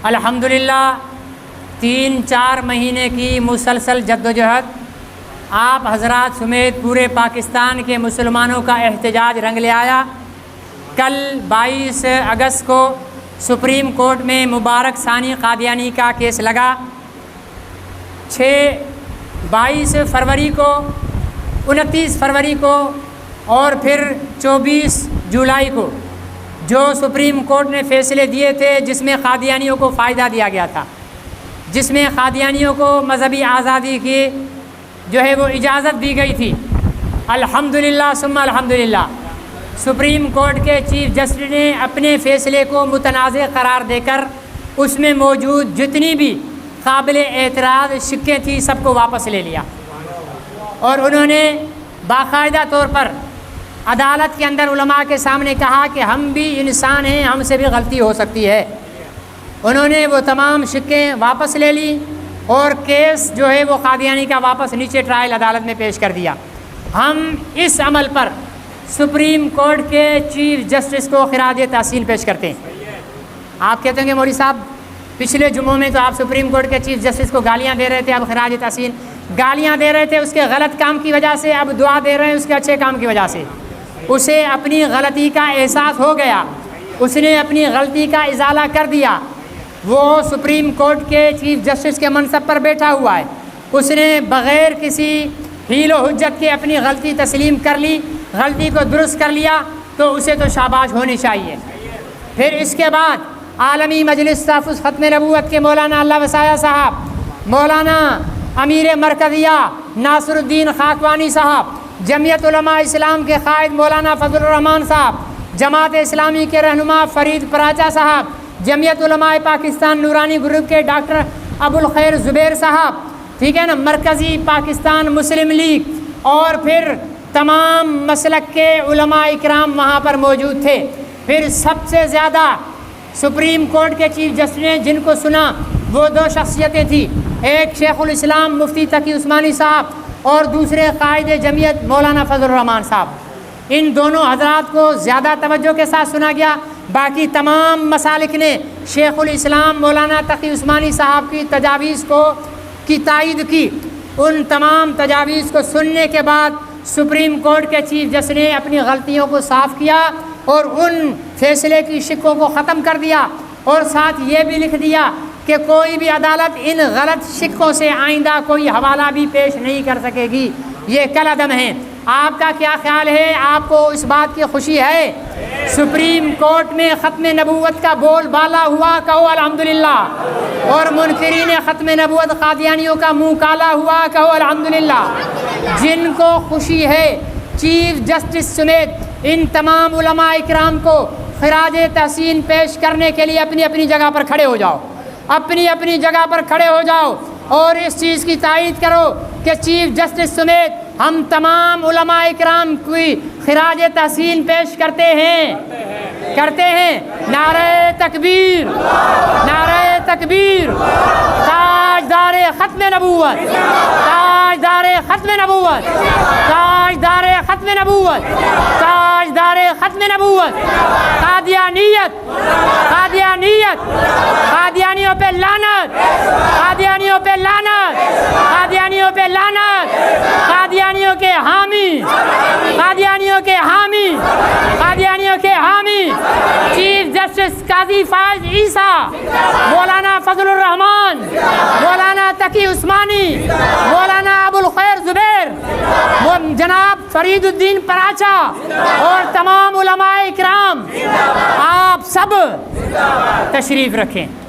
الحمدللہ 3-4 مہینے کی مسلسل جدوجہد آپ حضرات سمیت پورے پاکستان کے مسلمانوں کا احتجاج رنگ لے آیا۔ کل 22 اگست کو سپریم کورٹ میں مبارک ثانی قادیانی کا کیس لگا۔ 22 فروری کو، 29 فروری کو اور پھر 24 جولائی کو جو سپریم کورٹ نے فیصلے دیے تھے جس میں قادیانیوں کو فائدہ دیا گیا تھا، جس میں قادیانیوں کو مذہبی آزادی کی وہ اجازت دی گئی تھی، الحمدللہ ثم الحمدللہ سپریم کورٹ کے چیف جسٹس نے اپنے فیصلے کو متنازع قرار دے کر اس میں موجود جتنی بھی قابل اعتراض شکیں تھیں سب کو واپس لے لیا، اور انہوں نے باقاعدہ طور پر عدالت کے اندر علماء کے سامنے کہا کہ ہم بھی انسان ہیں، ہم سے بھی غلطی ہو سکتی ہے۔ انہوں نے وہ تمام شکیں واپس لے لی اور کیس وہ قادیانی کا واپس نیچے ٹرائل عدالت میں پیش کر دیا۔ ہم اس عمل پر سپریم کورٹ کے چیف جسٹس کو خراج تحسین پیش کرتے ہیں۔ آپ کہتے ہیں کہ مولوی صاحب پچھلے جمعوں میں تو آپ سپریم کورٹ کے چیف جسٹس کو گالیاں دے رہے تھے، اب خراج تحسین گالیاں دے رہے تھے اس کے غلط کام کی وجہ سے، اب دعا دے رہے ہیں اس کے اچھے کام کی وجہ سے۔ اسے اپنی غلطی کا احساس ہو گیا، اس نے اپنی غلطی کا ازالہ کر دیا۔ وہ سپریم کورٹ کے چیف جسٹس کے منصب پر بیٹھا ہوا ہے، اس نے بغیر کسی حیل و حجت کے اپنی غلطی تسلیم کر لی، غلطی کو درست کر لیا، تو اسے تو شاباش ہونی چاہیے۔ پھر اس کے بعد عالمی مجلس تحفظ ختم نبوت کے مولانا اللہ وسایہ صاحب، مولانا امیر مرکزیہ ناصر الدین خاکوانی صاحب، جمعیت علماء اسلام کے قائد مولانا فضل الرحمان صاحب، جماعت اسلامی کے رہنما فرید پراچا صاحب، جمعیت علماء پاکستان نورانی گروپ کے ڈاکٹر ابو الخیر زبیر صاحب، ٹھیک ہے نا، مرکزی پاکستان مسلم لیگ، اور پھر تمام مسلک کے علماء اکرام وہاں پر موجود تھے۔ پھر سب سے زیادہ سپریم کورٹ کے چیف جسٹس نے جن کو سنا وہ 2 شخصیتیں تھیں، ایک شیخ الاسلام مفتی تقی عثمانی صاحب اور دوسرے قائد جمعیت مولانا فضل الرحمان صاحب۔ ان دونوں حضرات کو زیادہ توجہ کے ساتھ سنا گیا، باقی تمام مسالک نے شیخ الاسلام مولانا تقی عثمانی صاحب کی تجاویز کی تائید کی۔ ان تمام تجاویز کو سننے کے بعد سپریم کورٹ کے چیف جسٹس نے اپنی غلطیوں کو صاف کیا اور ان فیصلے کی شکوں کو ختم کر دیا، اور ساتھ یہ بھی لکھ دیا کہ کوئی بھی عدالت ان غلط شکوں سے آئندہ کوئی حوالہ بھی پیش نہیں کر سکے گی۔ یہ کل عدم ہے۔ آپ کا کیا خیال ہے؟ آپ کو اس بات کی خوشی ہے؟ سپریم کورٹ میں ختم نبوت کا بول بالا ہوا، کہو الحمدللہ، اور منکرین ختم نبوت قادیانیوں کا منہ کالا ہوا، کہو الحمدللہ۔ جن کو خوشی ہے چیف جسٹس سمیت ان تمام علماء اکرام کو خراج تحسین پیش کرنے کے لیے اپنی اپنی جگہ پر کھڑے ہو جاؤ، اپنی اپنی جگہ پر کھڑے ہو جاؤ اور اس چیز کی تائید کرو کہ چیف جسٹس سمیت ہم تمام علماء اکرام کی خراج تحسین پیش کرتے ہیں۔ نعرہ تکبیر، نعرہ تکبیر، تاجدار ختم نبوت، تاجدار ختم نبوت، تاجدار ختم نبوت، تاجدار ختم نبوت، قادیانیت، قادیانیت، قادیانیوں پہ لعنت، قادیانیوں پہ لعنت، قادیانیوں پہ لعنت، قادیانیوں کے حامی، قادیانیوں کے حامی، قادیانیوں کے حامی چیف جسٹس قاضی فائز عیسیٰ، مولانا فضل الرحمان، مولانا تقی عثمانی، مولانا ابو الخیر زبیر، جناب فرید الدین پراچا اور تمام علماء اکرام، آپ سب تشریف رکھیں۔